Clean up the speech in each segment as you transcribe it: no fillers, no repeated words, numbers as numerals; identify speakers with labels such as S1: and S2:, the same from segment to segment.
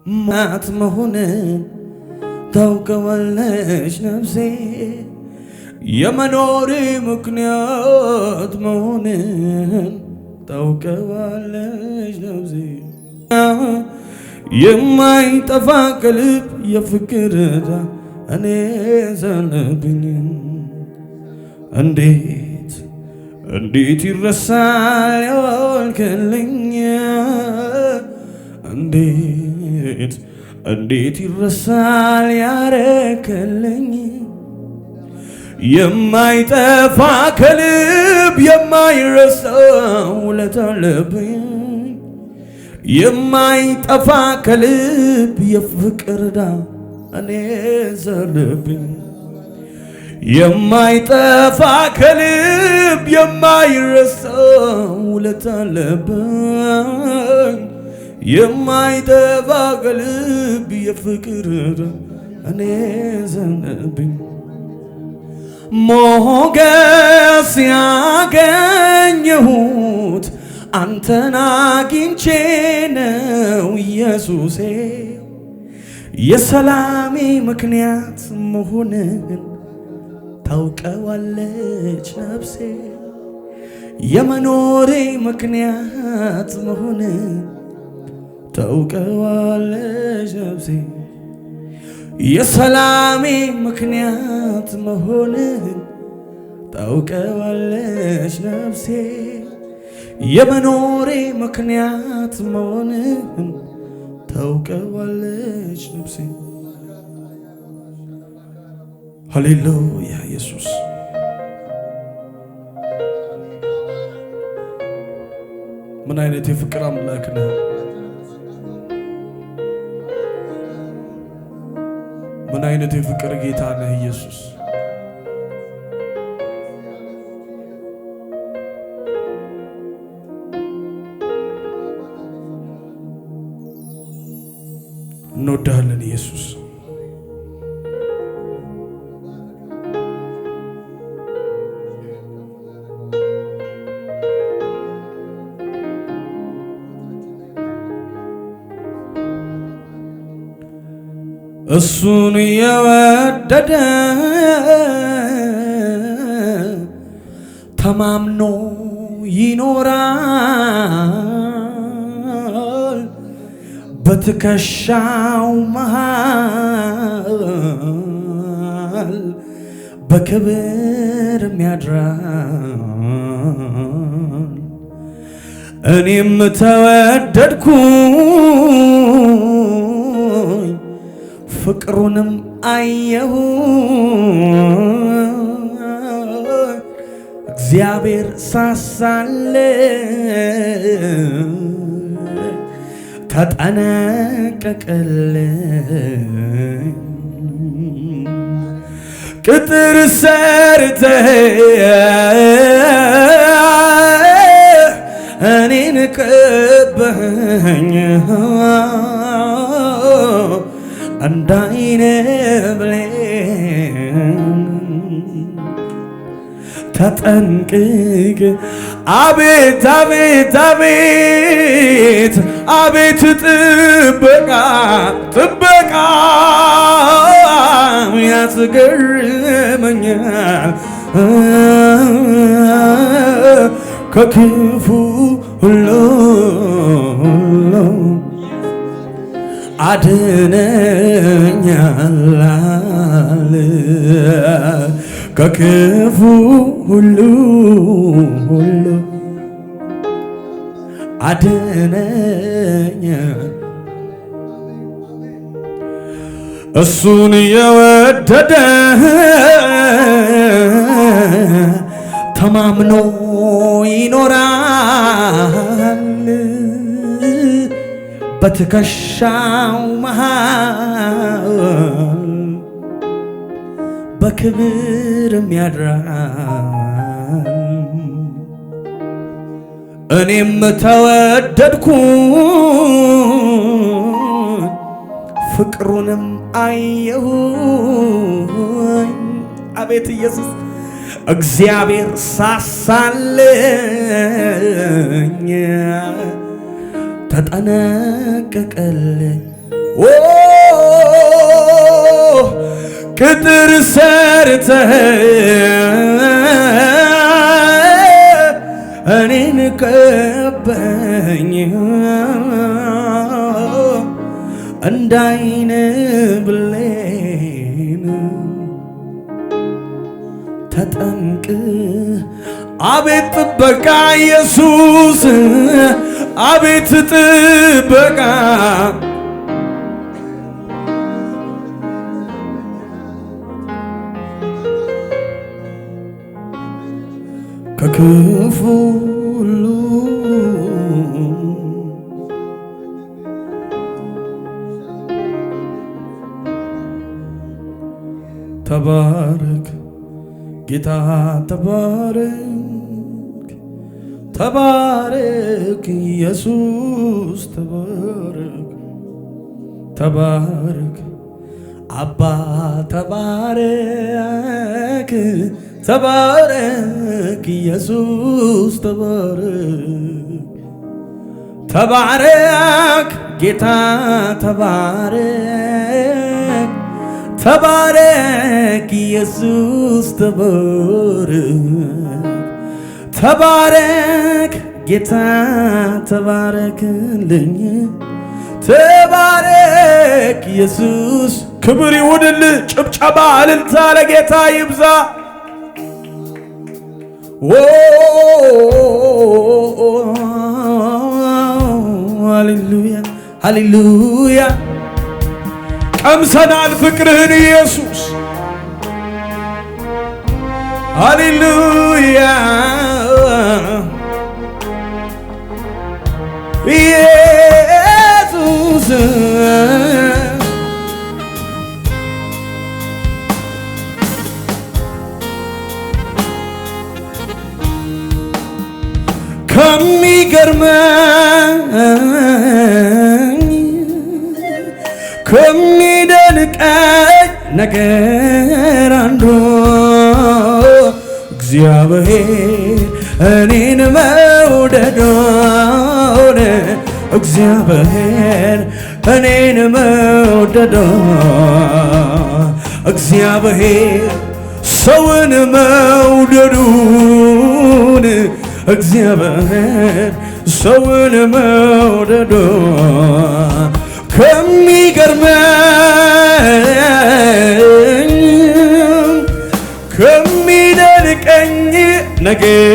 S1: ማት መሆንን ታውቀዋለች ነፍሴ የመኖሬ ምክንያት መሆንን ታውቀዋለች ነፍሴ የማይጠፋ ከልብ የፍቅር ዕዳ እኔ ዘለብኝ እንዴት ይረሳል ያልክልኝ እንዴት ይረሳል ያረክልኝ የማይጠፋ ከልብ የማይረሳው ውለታ አለብኝ የማይጠፋ ከልብ የፍቅር ዕዳ እኔ ዘለብኝ የማይጠፋ ከልብ የማይረሳው ውለታ አለብኝ የማይጠፋ ከልብ የፍቅር ዕዳ እኔ ዘለብኝ ሞገስ ያገኘሁት አንተን አግኝቼ ነው ኢየሱሴ የሰላሜ ምክንያት መሆንን ታውቀዋለች ነፍሴ የመኖሬ ምክንያት መሆንን ታውቀዋለች ነፍሴ የሰላሜ ምክንያት መሆንን ታውቀዋለች ነፍሴ የመኖሬ ምክንያት መሆንን ታውቀዋለች ነፍሴ። ሃሌሉያ ኢየሱስ ምን አይነት የፍቅር አምላክ ነው! ምን አይነት የፍቅር ጌታ ነህ ኢየሱስ! እንወድሃለን ኢየሱስ። እሱን የወደደ ተማምኖ ይኖራል በትከሻው መሃል በክብር ያድራል። እኔም ተወደድኩኝ ፍቅሩንም አየሁ እግዚአብሔር ሳሳልኝ ተጠነቀቀልኝ ቅጥር ሰርተህ እኔን ቀባኸኝ እንዳይነ ብሌን ተጠንቅቅ አቤት አቤት አቤት አቤት ጥበቃ ጥበቃ ያስገርመኛል ከክፉ ሁሉ አድነኛል ከክፉ ሁሉ አድነኛል። እሱን የወደደ ተማምኖ ይኖራል በትከሻው መሃል በክብር ያድራል። እኔም ተወደድኩ ፍቅሩንም አየሁ። አቤት ኢየሱስ እግዚአብሔር ሳሳልኝ ተጠነቀቀልኝ ቅጥር ሰርተህ እኔን ቀበኝ እንዳይን ብሌን ተጠንቅ አቤት ጥበቃ ኢየሱስ አቤት ጥበቃ ከክፉ ሁሉ ተባረክ ጌታ ተባረክ ተባረክ ኢየሱስ ተባረክ ተባረክ አባ ተባረክ ተባረክ ኢየሱስ ተባረክ ተባረክ ጌታ ተባረክ ተባረክ ኢየሱስ ተባረክ ተባረክ ጌታ ተባረክልኝ ተባረክ ኢየሱስ ክብር ይሁንልህ ጭብጨባ እልልታ ለጌታ ይብዛ ሃሌሉያ ሃሌሉያ ቀምሰናል ፍቅርህን ኢየሱስ ሃሌሉያ ኢየሱስ ከሚገርመኝ ከሚደንቀኝ ነገር አንዱ እግዚአብሔር እኔን መውደዱን እግዚአብሔር እኔን መውደዱን እግዚአብሔር ሰውን መውደዱን እግዚአብሔር ሰውን መውደዱን ከሚገርመኝ ከሚደንቀኝ ነገር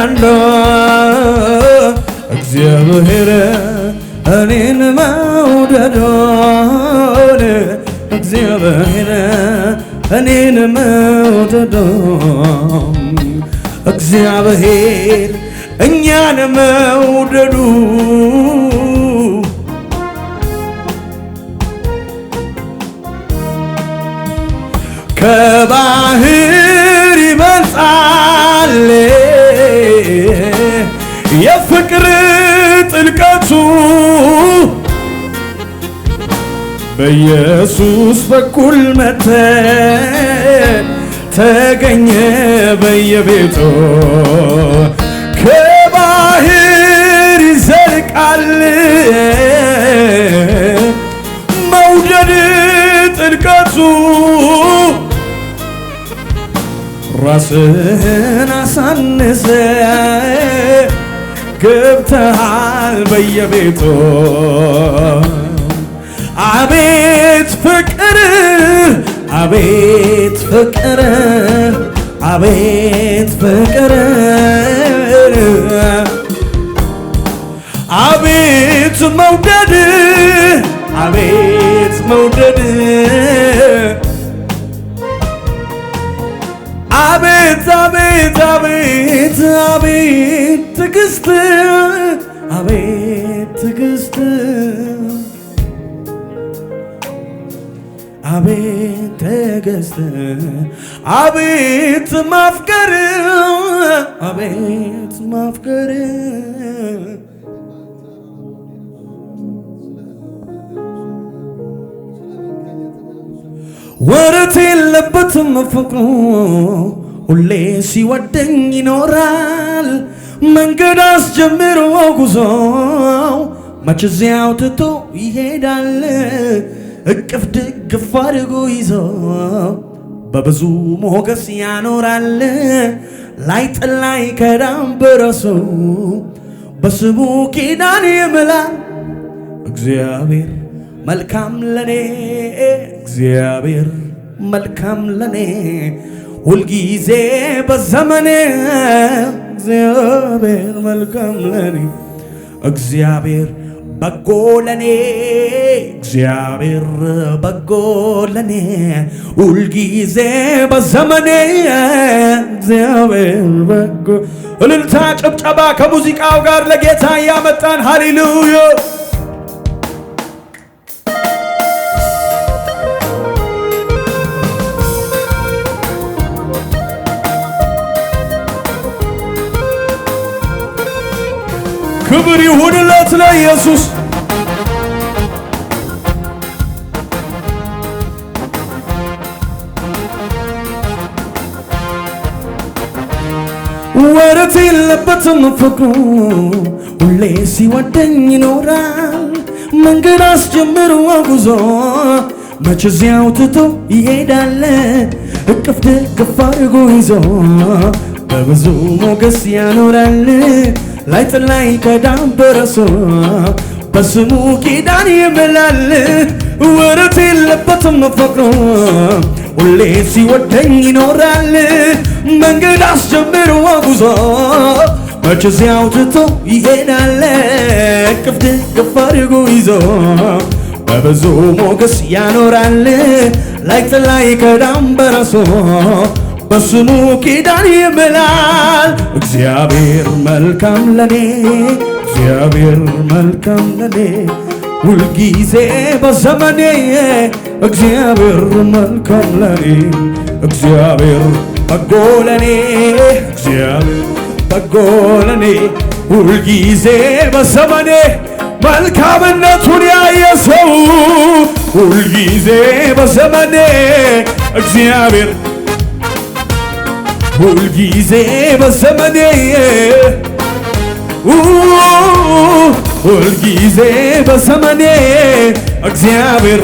S1: አንዱ እግዚአብሔር እኔን መውደዱን እግዚአብሔር እኔን መውደዱን እግዚአብሔር እኛን መውደዱ ከባህር ይበልጣል የፍቅር ጥልቀቱ በኢየሱስ በኩል መተ ተገኘ በየቤቱ ከባህር ይዘልቃል መውደድ ጥልቀቱ ራስህን አሳንሰ ገብተሃል በየቤቱ አቤት ፍቅር አቤት ፍቅር አቤት ፍቅር አቤት መውደድ አቤት መውደድ አቤት አቤት አቤት አቤት ትዕግስት አቤት ትዕግስት አቤት ትዕግስት አቤት ማፍቀር አቤት ማፍቀር ወረት የለበትም ፍቅሩ ሁሌ ሲወደኝ ይኖራል መንገድ አስጀምሮ ጉዞ መች እዚያው ትቶ ይሄዳል እቅፍ ድግፍ አድርጎ ይዞ በብዙ ሞገስ ያኖራል። ላይጥል ላይከዳም በራሱ በስሙ ኪዳን ይምላል። እግዚአብሔር መልካም ለኔ እግዚአብሔር መልካም ለኔ ሁልጊዜ በዘመኔ እግዚአብሔር መልካም ለኔ እግዚአብሔር በጎ ለኔ እግዚአብሔር በጎ ለኔ ሁልጊዜ በዘመኔ እግዚአብሔር በጎ። እልልታ ጭብጨባ ከሙዚቃው ጋር ለጌታ ያመጣን ሃሌሉያ። ክብር ይሁንለት ለኢየሱስ። ወረት የለበትም ፍቅሩ ሁሌ ሲወደኝ ይኖራል። መንገድ አስጀምሮ ጉዞ መቼ እዚያው ትቶ ይሄዳል። እቅፍ ድግፍ አድርጎ ይዞ በብዙ ሞገስ ያኖራል። ላይጥል ላይከዳም በራሱ በስሙ ኪዳን ይምላል። ወረት የለበትም ፍቅሩ ሁሌ ሲወደኝ ይኖራል። መንገድ አስጀምሮ ጉዞ መቼ እዚያው ትቶ ይሄዳል። እቅፍ ድግፍ አድርጎ ይዞ በብዙ ሞገስ ያኖራል። ላይጥል ላይከዳም በራሱ በስሙ ኪዳን ይምላል። እግዚአብሔር መልካም ለኔ እግዚአብሔር መልካም ለኔ ሁልጊዜ በዘመኔ እግዚአብሔር መልካም ለኔ እግዚአብሔር በጎ ለኔ እግዚአብሔር በጎ ለኔ ሁልጊዜ በዘመኔ መልካምነቱን ያየ ሰው ሁልጊዜ በዘመኔ እግዚአብሔር ሁልጊዜ በዘመኔ ሁልጊዜ በዘመኔ እግዚአብሔር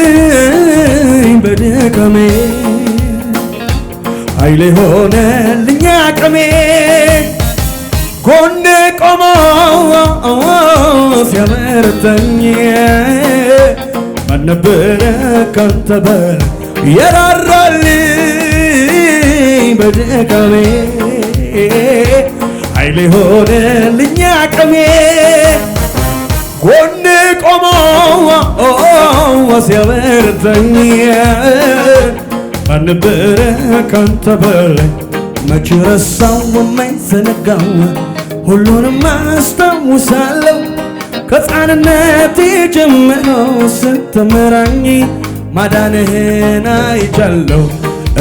S1: የራራልኝ በድካሜ ኃይሌ ሆነልኝ አቅሜ ጎኔ ቆሞ ሲያበረታኝ ማን ነበረ ካንተ በላይ የራራልኝ በድካሜ ኃይሌ ሆነልኝ አቅሜ ጎኔ ቆሞ ሲያበረታኝ ማን ነበረ ካንተ በላይ መች ረሳው የማይዘነጋው ሁሉንም አስታውሳለሁ ከሕፃንነቴ ጀምሮ ስትመራኝ ማዳንህን አይቻለሁ።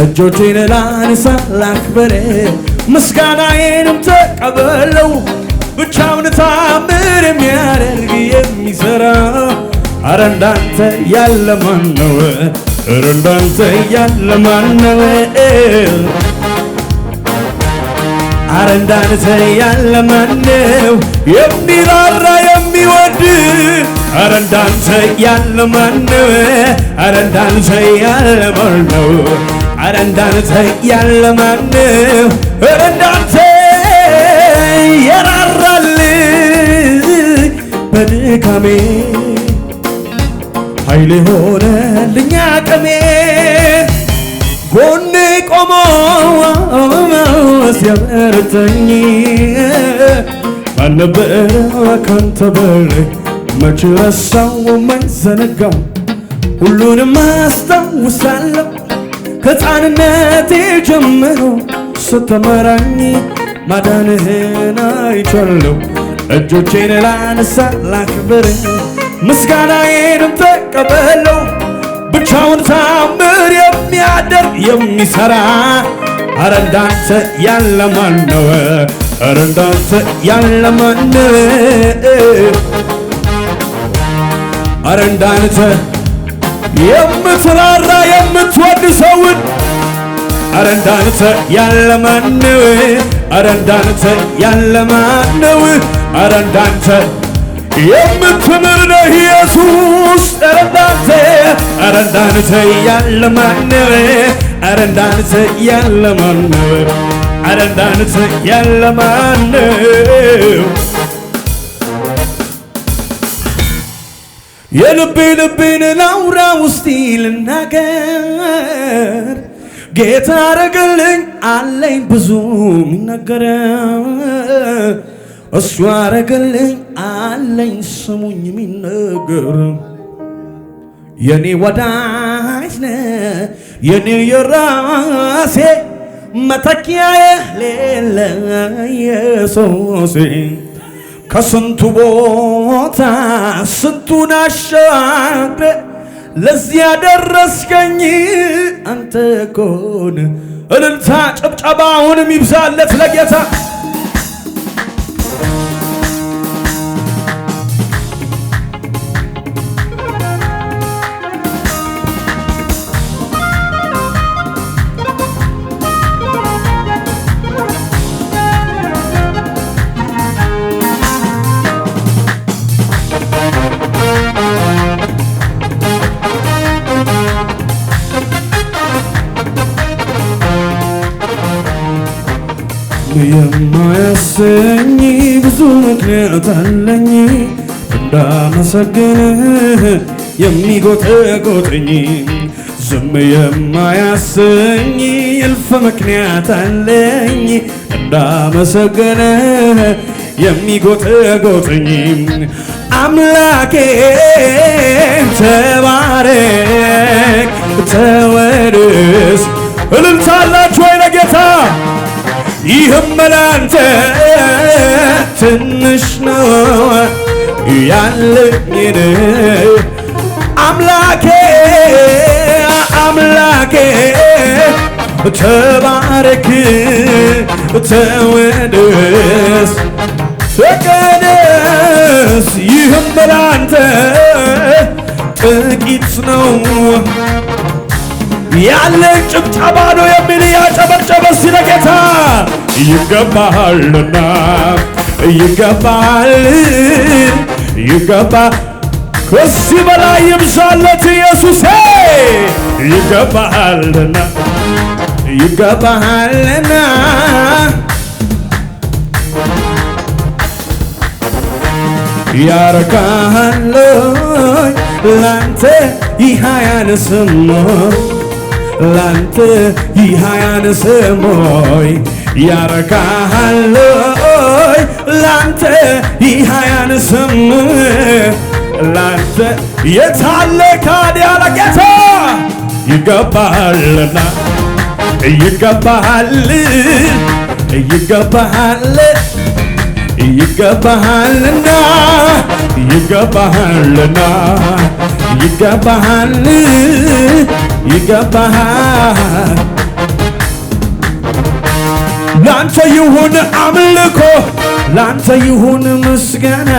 S1: እጆቼን ላንሳ ላክብር ምስጋናዬንም ተቀበለው ብቻውን ታምር የሚያደርግ የሚሠራ ኧረ እንዳንተ ያለ ማን ነው? ኧረ እንዳንተ ያለ ማን ነው? ኧረ እንዳንተ ያለ ማን ነው? የሚራራ የሚወድ ኧረ እንዳንተ ያለ ማን ነው? ኧረ እንዳንተ ያለ ማን ነው? ኧረ እንዳንተ ያለ ማን ነው? ኧረ እንዳንተ የራራልኝ በድካሜ ኃይሌ ሆነልኝ አቅሜ ጎኔ ቆሞ ሲያበረታኝ ማን ነበረ ካንተ በላይ መች ረሳው የማይዘነጋው ሁሉንም አስታውሳለሁ ከሕፃንነቴ ጀምሮ ስትመራኝ ማዳንህን አይቻለሁ። እጆቼን ላነሳ ላክብር ምስጋናዬንም ተቀበለው ብቻውን ታምር የሚያደርግ የሚሠራ ኧረ እንዳንተ ያለ ማን ነው? ኧረ እንዳንተ ያለ ማን ነው? ኧረ እንዳንተ የምትራራ የምትወድ ሰውን ኧረ እንዳንተ ያለ ማን ነው? ኧረ እንዳንተ ያለ ማን ነው? ኧረ እንዳንተ የምትምር ነህ ኢየሱስ። ኧረ እንዳንተ ያለ ማን ነው? ኧረ እንዳንተ ያለ ማን ነው? ኧረ እንዳንተ ያለ ማን ነው? የልቤን ላውራ ውስጤ ልናገር ጌታ አረገልኝ አለኝ ብዙ ሚነገር እሱ አረገልኝ አለኝ ስሙኝ ሚነገር የኔ ወዳጅ ነህ የኔ የራሴ መተኪያዬ ሌለ ኢየሱሴ ከስንቱ ቦታ ስንቱን አሻግረ ለዚህ ያደረስከኝ አንተ ኮን እልልታ ጭብጨባውንም ይብዛለት ለጌታ። የማያሰኝ ብዙ ምክንያት አለኝ እንዳመሰግንህ የሚጎተጎተኝ ዝም የማያሰኝ እልፍ ምክንያት አለኝ እንዳመሰግንህ የሚጎተጎተኝ አምላኬ ተባረክ ተወደስ። እልልታላችሁ ወይ ለጌታ? ይህም ላንተ ትንሽ ነው ያለኝን አምላኬ አምላኬ ተባረክ ተወደስ ተቀደስ። ይህም ላንተ ጥቂት ነው ያለኝ ጭብጨባ ነው የሚል ያጨበጨበ ሲለ ጌታ ይገባሃልና ይገባሃል ይገባሃል ከዚህ በላይ ይብዛለት ኢየሱስ ይገባሃልና ይገባሃልና ያረካሃል ላንተ ይህ አያንስም ላንተ ይህ አያንስም ያረካሃል ላንተ ይህ አያንስም ላንተ የታለ ካዲያ ለጌታ ይገባሃልና ይገባሃል ይገባሃል ይገባሃልና ይገባሃልና ይገባሃል ይገባሃል ላንተ ይሁን አምልኮ ላንተ ይሁን ምስጋና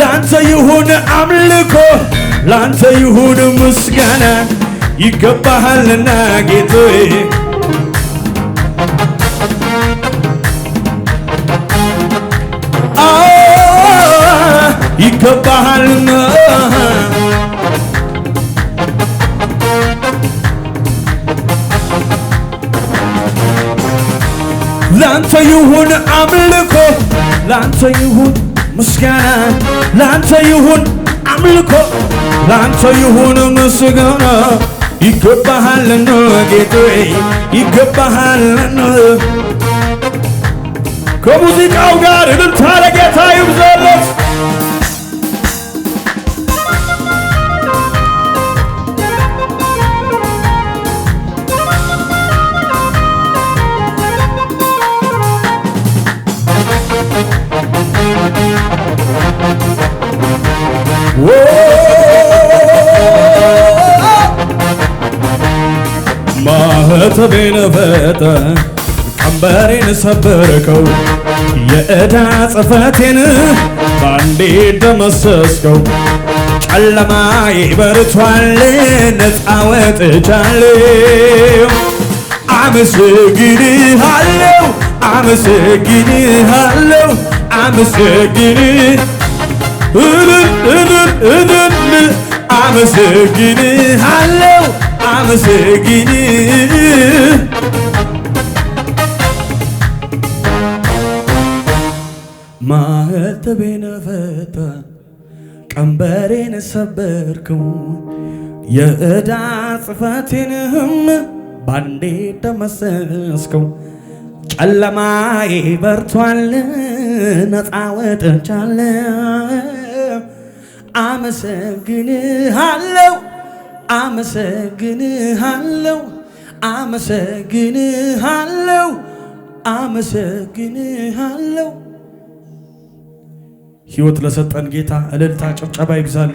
S1: ላንተ ይሁን አምልኮ ላንተ ይሁን ምስጋና ይገባሃልና ጌታዬ ይገባሃልና ላንተ ይሁን አምልኮ ላንተ ይሁን ምስጋና ላንተ ይሁን አምልኮ ላንተ ይሁን ምስጋና ይገባሃልና ጌታዬ ይገባሃልና ከሙዚቃው ጋር እልልታ ለጌታ ይብዛለት። ማህተቤን ፈታ ቀንበሬን ሰበርከው የዕዳ ጽሕፈቴን ባንዴ ደመሰስከው ጨለማዬ በርቷል ነፃ ወጥቻለሁ አመሰግንሃለሁ አመሰግንሃለሁ አመሰግን አመሰግንሃለሁ አመሰግን ማዕተቤን ፈታ ቀንበሬን ሰበርከው የዕዳ ጽሕፈቴንም ባንዴ ደመሰስከው ጨለማዬ በርቷል ነፃ ወጥቻለሁ አመሰግንሃለሁ አመሰግንሃለሁ አመሰግንሃለሁ አመሰግንሃለሁ ሕይወት ለሰጠን ጌታ እልልታ ጭብጨባ ይብዛል።